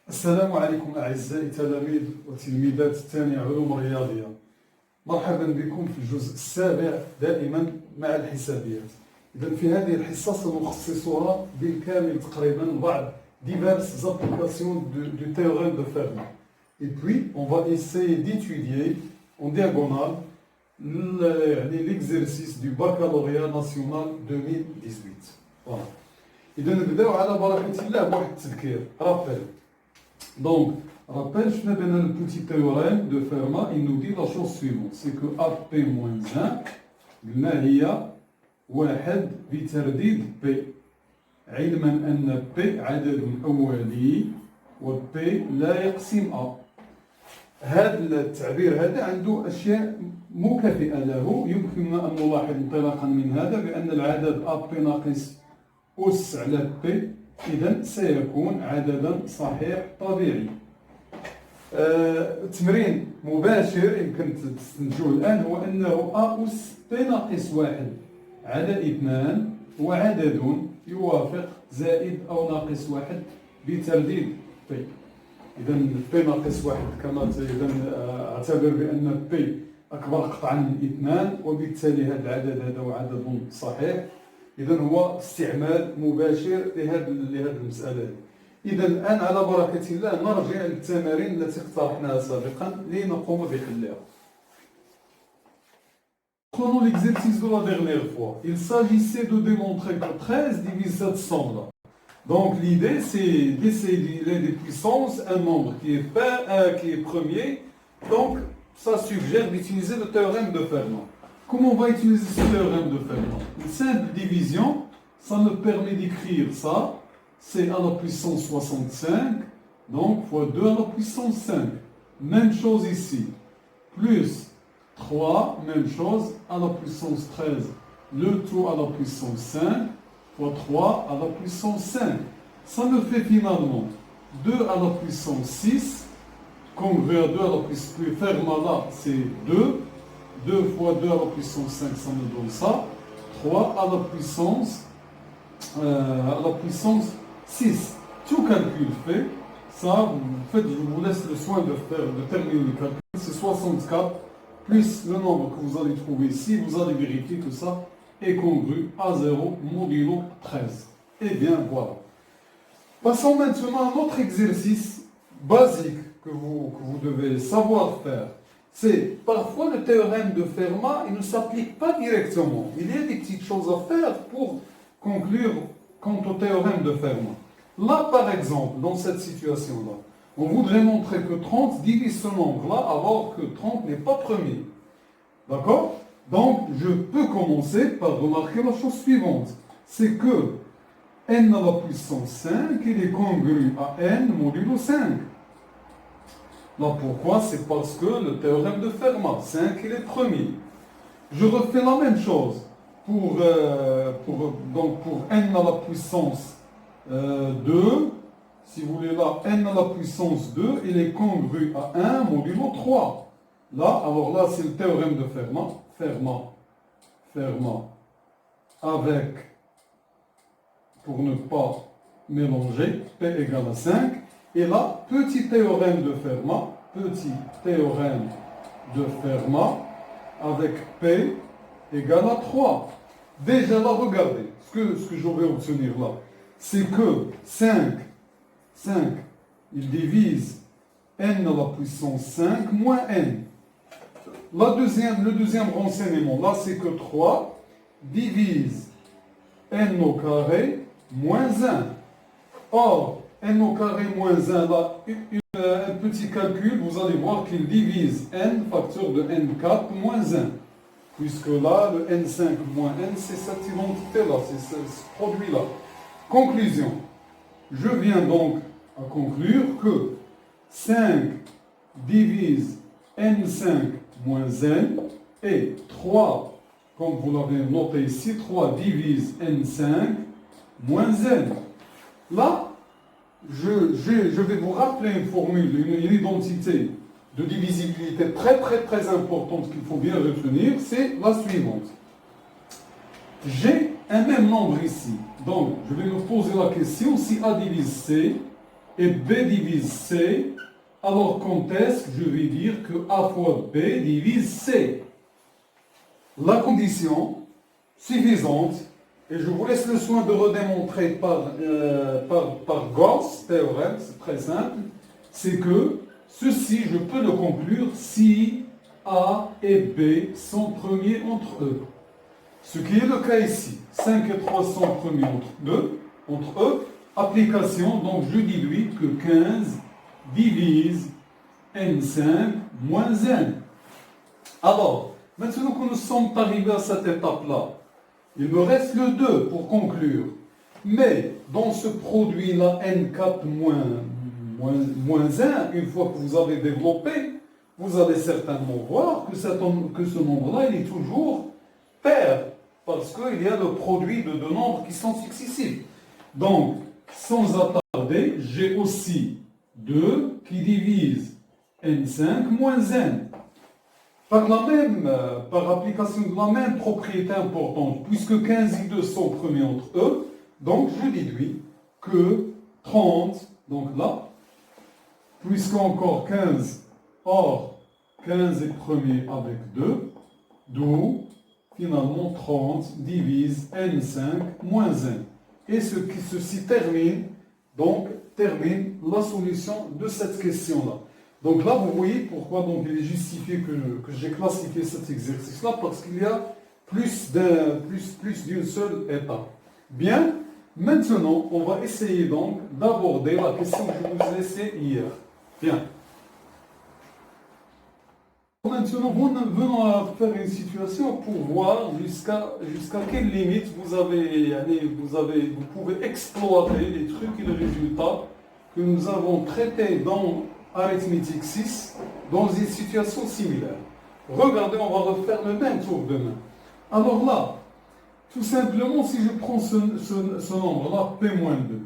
السلام عليكم أعزائي تلاميذ وتلميذات الثانية علوم الرياضية. مرحبا بكم في الجزء السابع دائما مع الحسابيات. إذا في هذه الحصة سنخصصها بالكامل تقريبا بعض diverses applications du théorème de Fermat. Et puis on va essayer d'étudier en diagonale l'exercice du baccalauréat national 2018. Voilà. إذا نبداو على بركة الله بواحد التذكير. Donc, rappelle, je vais donner le petit théorème de Fermat, il nous dit la chose suivante, c'est que AP-1 قلنا هي واحد بترديد P علما أن P عدد أولي و P لا يقسم A. هذا التعبير هذا عنده أشياء مكافئة له. يمكننا أن نلاحظ انطلاقا من هذا بأن العدد AP ناقص أس على P إذن سيكون عددا صحيح طبيعي. تمرين مباشر يمكن تستنتجوه الآن هو أنه أ أس P ناقص واحد على 2 هو عدد يوافق زائد أو ناقص واحد بترديد P. إذن P ناقص واحد كما إذن أعتبر بأن P أكبر قطعا من 2 وبالتالي هذا العدد هذا هو عدد صحيح. إذن هو استعمال مباشر لهذه المسألة. إذن الآن على بركة الله نرجع للتمارين التي اقترحناها سابقا لنقوم بحلها. Prenons l'exercice de la dernière fois. Il s'agissait de démontrer que 13 divise cette somme-là. Donc l'idée c'est d'essayer d'y des puissances, un nombre qui est premier. Donc ça suggère d'utiliser le théorème de Fermat. Comment on va utiliser ce théorème de Fermat? Une simple division, ça me permet d'écrire ça, c'est à la puissance 65, donc fois 2 à la puissance 5. Même chose ici, plus 3, même chose, à la puissance 13, le tout à la puissance 5, fois 3 à la puissance 5. Ça me fait finalement 2 à la puissance 6, congrué à 2 à la puissance, plus Fermat là, c'est 2. 2 fois 2 à la puissance 5, ça me donne ça. 3 à la puissance 6. Tout calcul fait, ça, en fait, je vous laisse le soin de terminer le calcul. C'est 64, plus le nombre que vous allez trouver ici, vous allez vérifier que ça est congru à 0 modulo 13. Et bien voilà. Passons maintenant à un autre exercice basique que vous devez savoir faire. C'est parfois le théorème de Fermat, il ne s'applique pas directement. Il y a des petites choses à faire pour conclure quant au théorème de Fermat. Là, par exemple, dans cette situation-là, on voudrait montrer que 30 divise ce nombre-là alors que 30 n'est pas premier. D'accord? Donc, je peux commencer par remarquer la chose suivante. C'est que n à la puissance 5, il est congru à n modulo 5. Là, pourquoi? C'est parce que le théorème de Fermat, 5, il est premier. Je refais la même chose pour n à la puissance 2. Si vous voulez là, n à la puissance 2, il est congru à 1 modulo 3. Là, alors là, c'est le théorème de Fermat. Fermat avec, pour ne pas mélanger, P égale à 5. Et là, petit théorème de Fermat avec P égale à 3. Déjà là, regardez, ce que je vais obtenir là, c'est que 5, il divise n à la puissance 5 moins n. Le deuxième renseignement, là, c'est que 3 divise n au carré moins 1. Or, n au carré moins 1, là, un petit calcul, vous allez voir qu'il divise n facteur de n4 moins 1. Puisque là, le n5 moins n, c'est cette identité-là, c'est ce produit-là. Conclusion. Je viens donc à conclure que 5 divise n5 moins n et 3, comme vous l'avez noté ici, 3 divise n5 moins n. Là, je vais vous rappeler une formule, une identité de divisibilité très importante qu'il faut bien retenir, c'est la suivante. J'ai un même nombre ici, donc je vais me poser la question si A divise C, et B divise C, alors quand est-ce que je vais dire que A fois B divise C? La condition suffisante, et je vous laisse le soin de redémontrer par Gauss théorème, c'est très simple, c'est que ceci, je peux le conclure si A et B sont premiers entre eux. Ce qui est le cas ici. 5 et 3 sont premiers entre eux. Application, donc je déduis que 15 divise N5 moins N. Alors, maintenant que nous sommes arrivés à cette étape-là, il me reste le 2 pour conclure. Mais dans ce produit-là, N4 moins 1, une fois que vous avez développé, vous allez certainement voir que ce nombre-là, il est toujours pair, parce qu'il y a le produit de deux nombres qui sont successifs. Donc, sans attarder, j'ai aussi 2 qui divise N5 moins N. Par application de la même propriété importante, puisque 15 et 2 sont premiers entre eux, donc je déduis que 30, donc là, puisqu'encore 15, or 15 est premier avec 2, d'où finalement 30 divise N5 moins 1. Et ceci termine la solution de cette question-là. Donc là, vous voyez pourquoi donc il est justifié que j'ai classifié cet exercice-là, parce qu'il y a plus d'une seule étape. Bien, maintenant, on va essayer donc d'aborder la question que je vous ai laissée hier. Bien. Maintenant, venons à faire une situation pour voir jusqu'à quelle limite vous pouvez exploiter les trucs et les résultats que nous avons traités dans arithmétique 6 dans une situation similaire. Regardez, on va refaire le même tour demain. Alors là, tout simplement, si je prends ce nombre-là, P-2,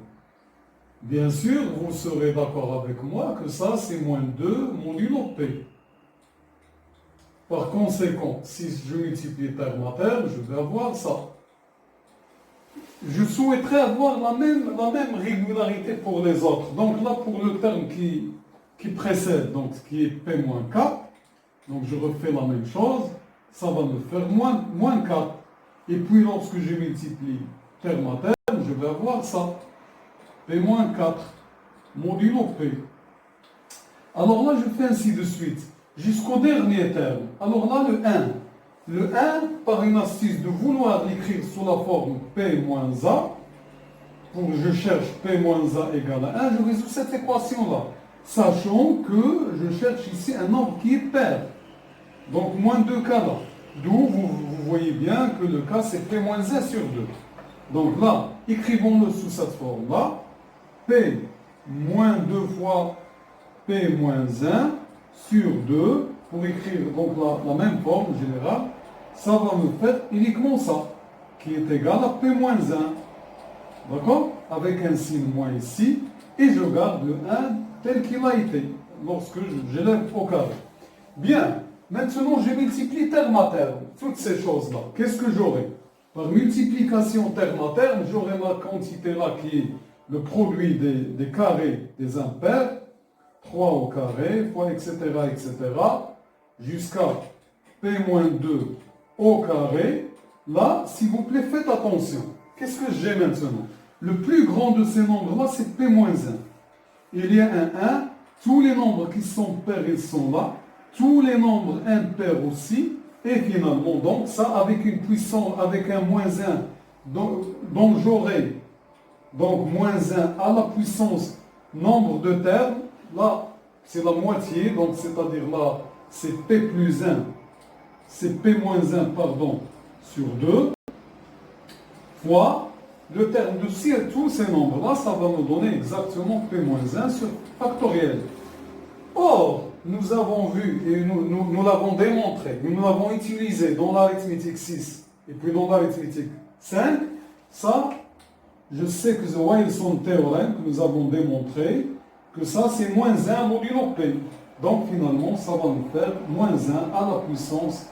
bien sûr, vous serez d'accord avec moi que ça, c'est moins 2 modulo P. Par conséquent, si je multiplie terme à terme, je vais avoir ça. Je souhaiterais avoir la même régularité pour les autres. Donc là, pour le terme qui précède, donc qui est P-K, donc je refais la même chose, ça va me faire moins 4. Et puis lorsque je multiplie terme à terme, je vais avoir ça. P-4, modulo P. Alors là, je fais ainsi de suite, jusqu'au dernier terme. Alors là, le 1. Le 1, par une astuce de vouloir l'écrire sous la forme P-A, pour je cherche P-A égale à 1, je résous cette équation-là, sachant que je cherche ici un nombre qui est pair. Donc moins 2K là. D'où vous voyez bien que le cas c'est P-1 sur 2. Donc là, écrivons-le sous cette forme-là. P moins 2 fois P-1 sur 2, pour écrire donc la même forme générale, ça va me faire uniquement ça, qui est égal à P-1. D'accord? Avec un signe moins ici, et je garde le 1 tel qu'il a été, lorsque j'élève au carré. Bien, maintenant je multiplie terme à terme, toutes ces choses-là. Qu'est-ce que j'aurai? Par multiplication terme à terme, j'aurai ma quantité là qui est le produit des carrés des impairs, 3 au carré, fois etc., jusqu'à P-2 au carré. Là, s'il vous plaît, faites attention. Qu'est-ce que j'ai maintenant? Le plus grand de ces nombres-là, c'est P-1. Il y a un 1, tous les nombres qui sont pairs, ils sont là, tous les nombres impairs aussi, et finalement, donc, ça, avec une puissance, avec un moins 1, donc j'aurai donc moins 1 à la puissance nombre de termes. Là, c'est la moitié, donc c'est-à-dire là, c'est P plus 1, c'est P-1, pardon, sur 2, fois le terme de tous ces nombres-là, ça va nous donner exactement P-1 sur factoriel. Or, nous avons vu, et nous l'avons démontré, nous l'avons utilisé dans l'arithmétique 6, et puis dans l'arithmétique 5, ça, je sais que The Wilson théorème que nous avons démontré, que ça c'est moins 1 modulo P. Donc finalement, ça va nous faire moins 1 à la puissance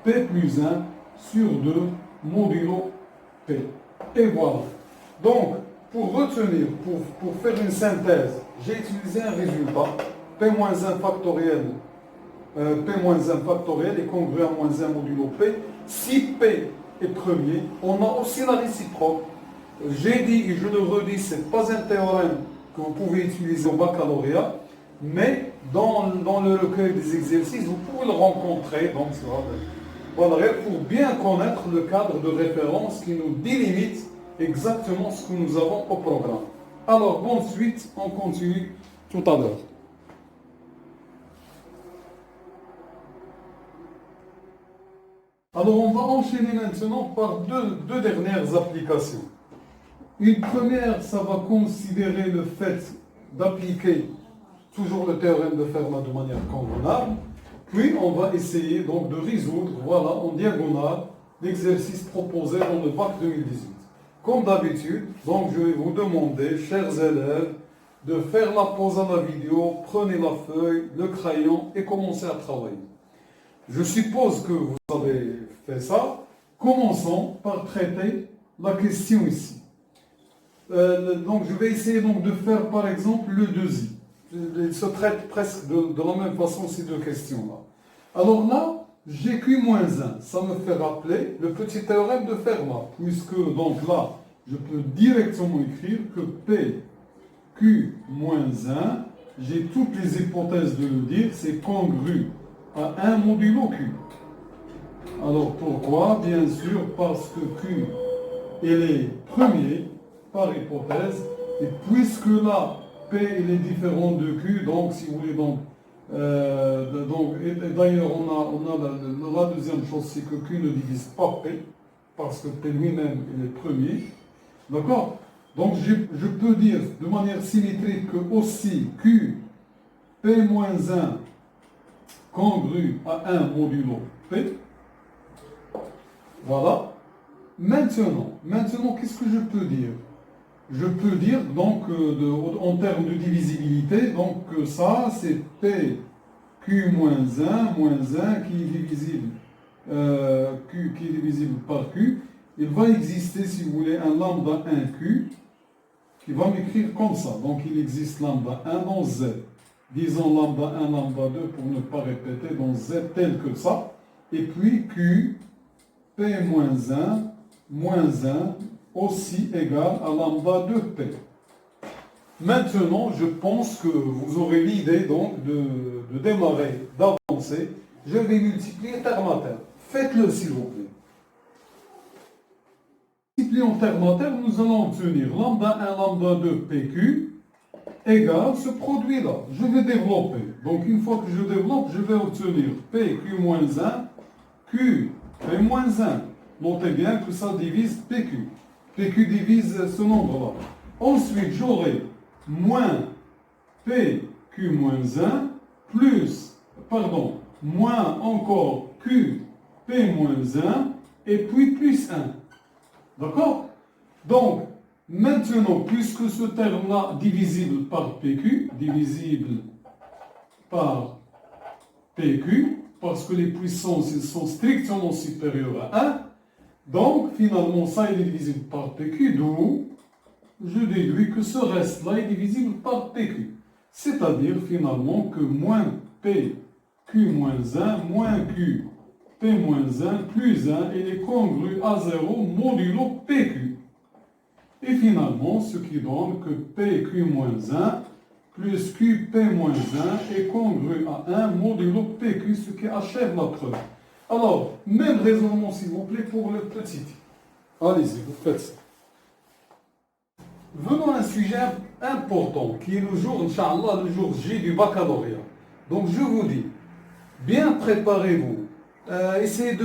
P plus 1 sur 2 modulo P. Et voilà. Donc, pour retenir, pour faire une synthèse, j'ai utilisé un résultat, P-1 factoriel, P-1 factoriel est congru à moins 1 modulo P. Si P est premier, on a aussi la réciproque. J'ai dit, et je le redis, ce n'est pas un théorème que vous pouvez utiliser au baccalauréat, mais dans le recueil des exercices, vous pouvez le rencontrer, donc voilà, pour bien connaître le cadre de référence qui nous délimite exactement ce que nous avons au programme. Alors, ensuite, on continue tout à l'heure. Alors, on va enchaîner maintenant par deux dernières applications. Une première, ça va considérer le fait d'appliquer toujours le théorème de Fermat de manière convenable. Puis, on va essayer donc de résoudre, voilà, en diagonale, l'exercice proposé dans le bac 2018. Comme d'habitude, donc je vais vous demander, chers élèves, de faire la pause à la vidéo, prenez la feuille, le crayon et commencez à travailler. Je suppose que vous avez fait ça. Commençons par traiter la question ici. Donc je vais essayer donc de faire par exemple le 2i. Il se traite presque de la même façon ces deux questions-là. Alors là, j'ai Q-1. Ça me fait rappeler le petit théorème de Fermat, puisque donc là, je peux directement écrire que P, Q-1, j'ai toutes les hypothèses de le dire, c'est congru à 1 modulo Q. Alors pourquoi? Bien sûr parce que Q, il est premier par hypothèse, et puisque là, P il est différent de Q, donc si vous voulez, et d'ailleurs on a la deuxième chose, c'est que Q ne divise pas P, parce que P lui-même il est premier. D'accord? Donc je peux dire de manière symétrique que aussi Q, P-1 congru à 1 modulo P. Voilà. Maintenant, qu'est-ce que je peux dire? Je peux dire donc en termes de divisibilité, donc que ça c'est P Q-1 moins 1 qui est divisible, qui est divisible par Q. Il va exister, si vous voulez, un lambda 1Q qui va m'écrire comme ça. Donc il existe lambda 1 dans Z. Disons lambda 1, lambda 2 pour ne pas répéter dans Z tel que ça. Et puis Q, P-1 moins 1 aussi égal à lambda 2P. Maintenant, je pense que vous aurez l'idée donc de démarrer, d'avancer. Je vais multiplier terme à terme. Faites-le s'il vous plaît. Multipliant terme à terme, nous allons obtenir lambda 1, lambda 2 PQ égale ce produit-là. Je vais développer. Donc une fois que je développe, je vais obtenir PQ-1, Q, P-1. Notez bien que ça divise PQ. PQ divise ce nombre-là. Ensuite, j'aurai moins PQ-1 plus, moins encore QP-1 et puis plus 1. D'accord? Donc, maintenant, puisque ce terme-là divisible par PQ, divisible par PQ, parce que les puissances ils sont strictement supérieures à 1, donc finalement ça il est divisible par PQ, d'où je déduis que ce reste-là est divisible par PQ. C'est-à-dire finalement que moins PQ-1 moins QP-1 plus 1, il est congru à 0 modulo PQ. Et finalement, ce qui donne que PQ-1 plus QP-1 est congru à 1 modulo PQ, ce qui achève la preuve. Alors, même raisonnement s'il vous plaît pour le petit. Allez-y, vous faites ça. Venons à un sujet important, qui est le jour, Inch'Allah, le jour J du baccalauréat. Donc je vous dis, bien préparez-vous. Essayez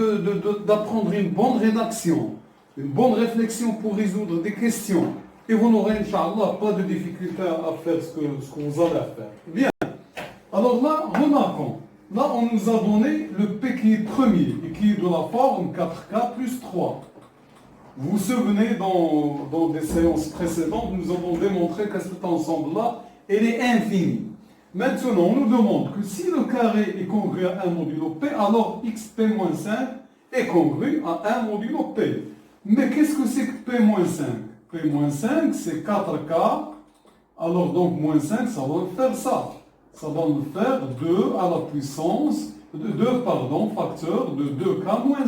d'apprendre une bonne rédaction, une bonne réflexion pour résoudre des questions. Et vous n'aurez, Inch'Allah, pas de difficulté à faire ce que vous allez faire. Bien. Alors là, remarquons. Là, on nous a donné le P qui est premier et qui est de la forme 4K plus 3. Vous vous souvenez, dans des séances précédentes, nous avons démontré que cet ensemble-là, il est infini. Maintenant, on nous demande que si le carré est congru à 1 modulo P, alors XP-5 est congru à 1 modulo P. Mais qu'est-ce que c'est que P-5? P-5, c'est 4K Alors donc moins 5, ça va me faire ça. Ça va me faire 2 à la puissance, 2 pardon, facteur de 2k moins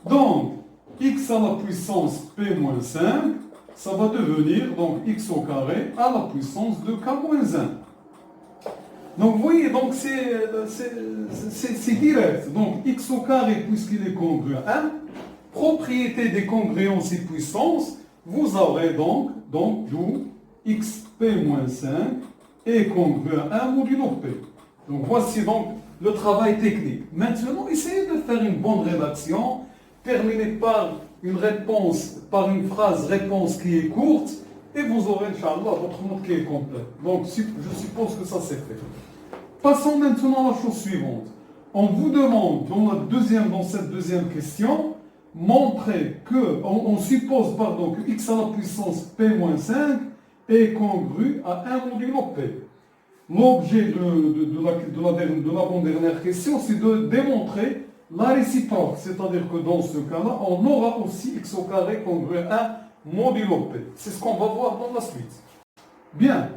1. Donc, x à la puissance p moins 5, ça va devenir donc x au carré à la puissance de k moins 1. Donc vous voyez, donc c'est direct. Donc x au carré, puisqu'il est congruent à 1, propriété des congruences et puissances, vous aurez donc d'où xp moins 5 est congruent à 1 modulo p. Donc voici donc le travail technique. Maintenant, essayez de faire une bonne rédaction, terminez par une réponse, par une phrase réponse qui est courte, et vous aurez, Inch'Allah, votre note qui est complète. Donc je suppose que ça c'est fait. Passons maintenant à la chose suivante. On vous demande dans cette deuxième question, montrer que, on suppose pardon, que x à la puissance p-5 est congru à 1 modulo p. L'objet de l'avant-dernière question, c'est de démontrer la réciproque, c'est-à-dire que dans ce cas-là, on aura aussi x au carré congru à 1 modulo p. C'est ce qu'on va voir dans la suite. Bien.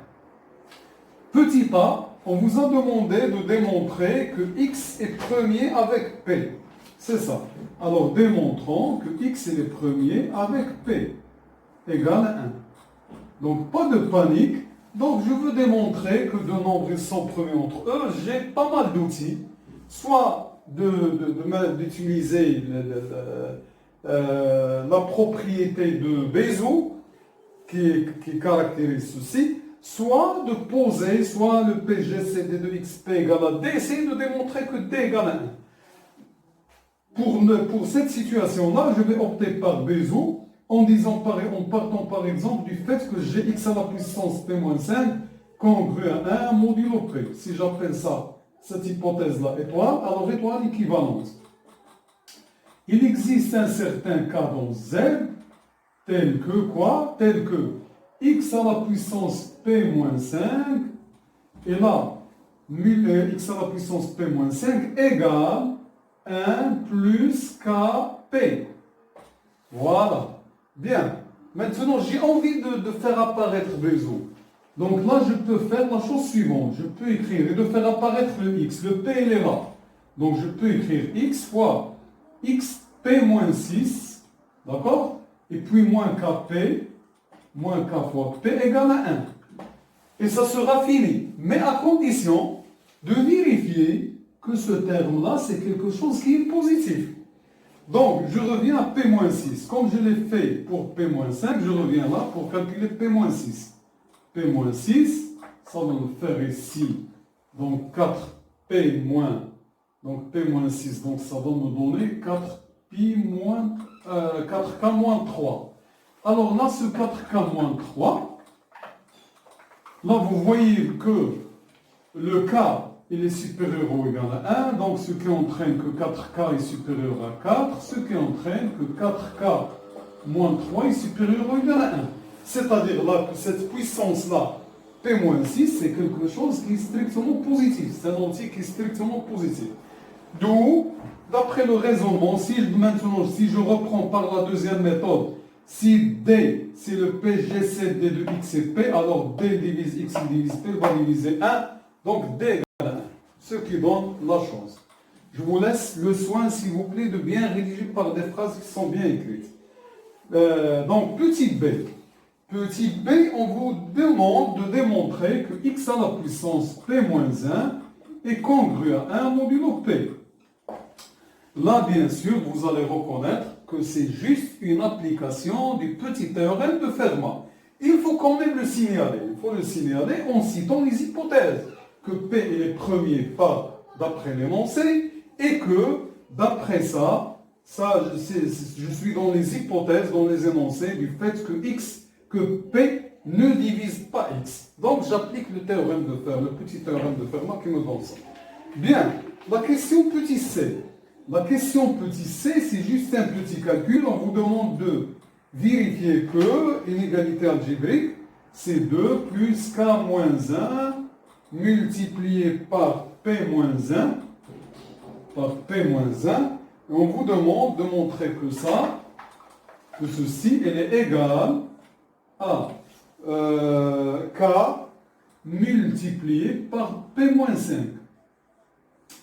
Petit a, on vous a demandé de démontrer que x est premier avec p. C'est ça. Alors, démontrons que x est le premier avec p égale à 1. Donc, pas de panique. Donc, je veux démontrer que deux nombres sont premiers entre eux. J'ai pas mal d'outils. Soit d'utiliser la propriété de Bézout qui caractérise ceci, soit de poser, soit le PGCD de xp égale à d, essayer de démontrer que d égale à 1. Pour cette situation-là, je vais opter par Bézout en partant par exemple du fait que j'ai x à la puissance p-5 congru à 1 modulo p. Si j'appelle ça, cette hypothèse-là étoile, alors étoile équivalente. Il existe un certain cas dans Z, tel que quoi? Tel que x à la puissance p-5, et là, x à la puissance p-5 égale 1 plus kp. Voilà. Bien. Maintenant, j'ai envie de faire apparaître Bézout. Donc là, je peux faire la chose suivante. Je peux écrire, et de faire apparaître le x. Le p, il est là. Donc je peux écrire x fois xp-6, d'accord? Et puis moins kp, moins k fois p égale à 1. Et ça sera fini. Mais à condition de vérifier que ce terme-là, c'est quelque chose qui est positif. Donc, je reviens à p-6. Comme je l'ai fait pour p-5, je reviens là pour calculer p-6. p-6, ça va me faire ici, donc 4p moins, donc p-6, donc ça va me donner 4k moins 3. Alors là, ce 4k moins 3, là, vous voyez que le k, il est supérieur ou égal à 1, donc ce qui entraîne que 4k est supérieur à 4, ce qui entraîne que 4k moins 3 est supérieur ou égal à 1. C'est-à-dire là que cette puissance-là, P-6, c'est quelque chose qui est strictement positif. C'est un entier qui est strictement positif. D'où, d'après le raisonnement, si je reprends par la deuxième méthode, si D, c'est le PGCD de x et P, alors D divise x divise P va diviser 1, donc D égale à 1. Ce qui donne la chose. Je vous laisse le soin, s'il vous plaît, de bien rédiger par des phrases qui sont bien écrites. Donc, petit b. Petit b, on vous demande de démontrer que x à la puissance p-1 est congru à 1 modulo p. Là, bien sûr, vous allez reconnaître que c'est juste une application du petit théorème de Fermat. Il faut quand même le signaler. Il faut le signaler en citant les hypothèses. Que P est premier pas d'après l'énoncé et que, d'après ça, je suis dans les hypothèses, dans les énoncés du fait que P ne divise pas X. Donc, j'applique le théorème de Fermat, le petit théorème de Fermat qui me donne ça. Bien, la question petit c. La question petit c, c'est juste un petit calcul. On vous demande de vérifier que inégalité algébrique, c'est 2 plus k moins 1 multiplié par p-1, et on vous demande de montrer que ceci, elle est égale à K multiplié par P-5.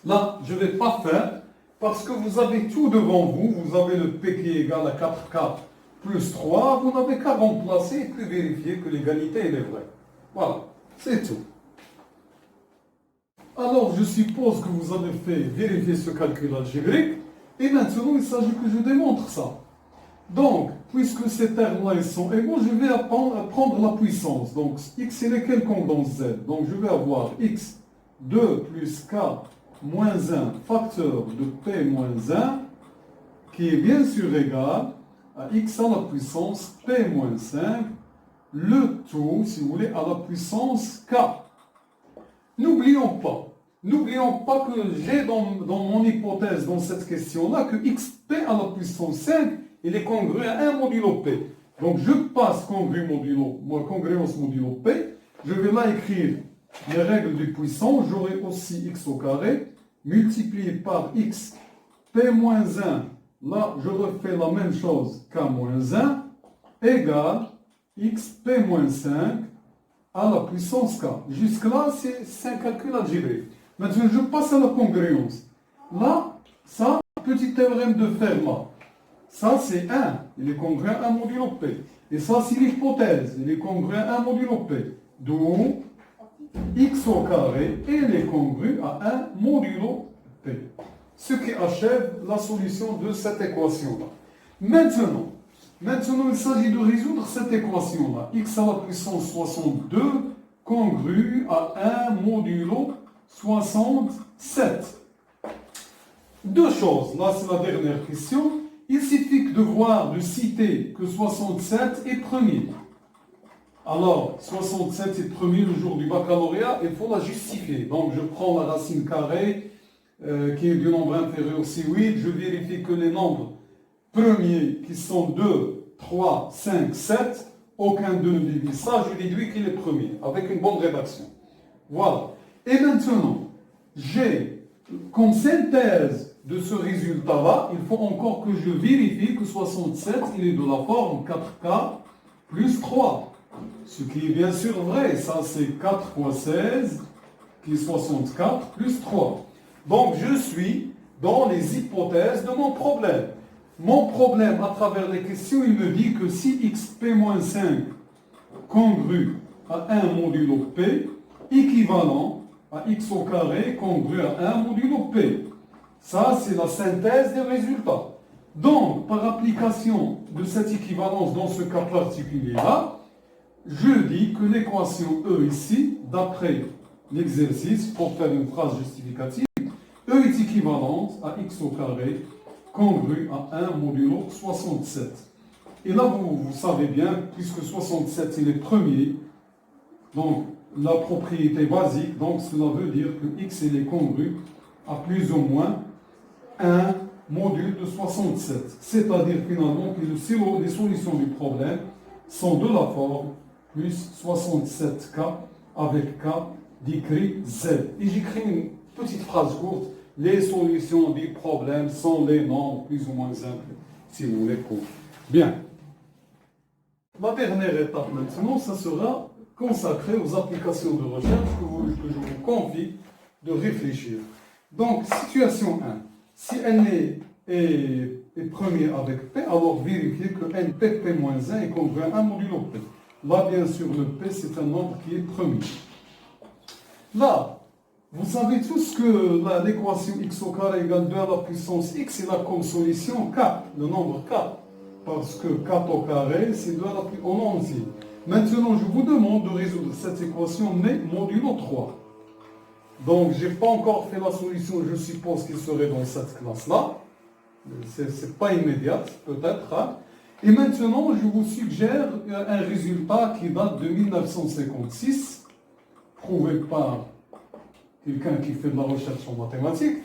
Là, je ne vais pas faire parce que vous avez tout devant vous. Vous avez le P qui est égal à 4K plus 3. Vous n'avez qu'à remplacer et puis vérifier que l'égalité est vraie. Voilà, c'est tout. Alors, je suppose que vous avez fait vérifier ce calcul algébrique. Et maintenant, il s'agit que je démontre ça. Donc, puisque ces termes-là ils sont égaux, je vais prendre la puissance. Donc, x il est quelconque dans z. Donc, je vais avoir x 2 plus k moins 1 facteur de p moins 1 qui est bien sûr égal à x à la puissance p moins 5, le tout, si vous voulez, à la puissance k. N'oublions pas que j'ai dans mon hypothèse, dans cette question-là, que xp à la puissance 5, il est congru à 1 modulo p. Donc je passe congruence modulo p. Je vais là écrire les règles du puissant. J'aurai aussi x au carré multiplié par x p moins 1. Là, je refais la même chose k moins 1 égale x p moins 5 à la puissance k. Jusque-là, c'est un calcul algébrique. Maintenant, je passe à la congruence. Là, ça, petit théorème de Fermat. Ça, c'est 1. Il est congruent à 1 modulo P. Et ça, c'est l'hypothèse. Il est congruent à 1 modulo P. D'où x au carré, et il est congru à 1 modulo P. Ce qui achève la solution de cette équation-là. Maintenant, il s'agit de résoudre cette équation-là. X à la puissance 62 congru à 1 modulo 67. Deux choses. Là, c'est la dernière question. Il suffit de citer que 67 est premier. Alors, 67 est premier le jour du baccalauréat, il faut la justifier. Donc, je prends la racine carrée qui est du nombre inférieur c'est 8. Je vérifie que les nombres premiers qui sont 2, 3, 5, 7, aucun d'eux ne divise ça. Je déduis qu'il est premier avec une bonne rédaction. Voilà. Et maintenant, j'ai comme synthèse de ce résultat-là, il faut encore que je vérifie que 67, il est de la forme 4K plus 3. Ce qui est bien sûr vrai. Ça, c'est 4 fois 16, qui est 64, plus 3. Donc, je suis dans les hypothèses de mon problème. Mon problème, à travers les questions, il me dit que si xp-5 congru à 1 modulo p, équivalent à x au carré congru à 1 modulo p. Ça, c'est la synthèse des résultats. Donc, par application de cette équivalence dans ce cas particulier-là, je dis que l'équation E ici, d'après l'exercice, pour faire une phrase justificative, E est équivalente à x au carré congru à 1 modulo 67. Et là, vous savez bien, puisque 67 il est premier, donc la propriété basique, donc cela veut dire que x il est congru à plus ou moins 1 module de 67. C'est-à-dire finalement que les solutions du problème sont de la forme plus 67K avec K d'écrit Z. Et j'écris une petite phrase courte. Les solutions du problème sont les nombres plus ou moins simples, si vous voulez court. Bien. La dernière étape maintenant, ça sera consacré aux applications de recherche que je vous confie de réfléchir. Donc, situation 1. Si n est premier avec P, alors vérifiez que npp-1 est congruent à 1 modulo P. Là, bien sûr, le P, c'est un nombre qui est premier. Là, vous savez tous que l'équation x au carré égale 2 à la puissance x, il a comme solution 4, le nombre 4. Parce que 4 au carré, c'est 2 à la puissance en entier. Maintenant, je vous demande de résoudre cette équation, mais modulo 3. Donc, je n'ai pas encore fait la solution, je suppose qu'il serait dans cette classe-là. Ce n'est pas immédiat, peut-être. Hein. Et maintenant, je vous suggère un résultat qui date de 1956, prouvé par quelqu'un qui fait de la recherche en mathématiques.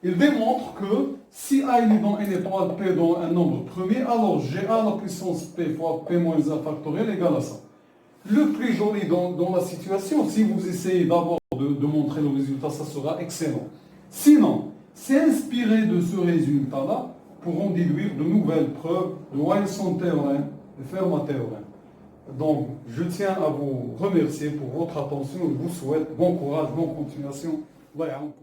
Il démontre que si A est dans n étoile P dans un nombre premier, alors GA à la puissance P fois P moins 1 factoriel égale à ça. Le plus joli dans la situation, si vous essayez d'abord de montrer le résultat, ça sera excellent. Sinon, c'est inspiré de ce résultat-là pour en déduire de nouvelles preuves de Wilson théorème et Fermat théorème. Donc, je tiens à vous remercier pour votre attention et je vous souhaite bon courage, bonne continuation. Allah ya'aounkoum.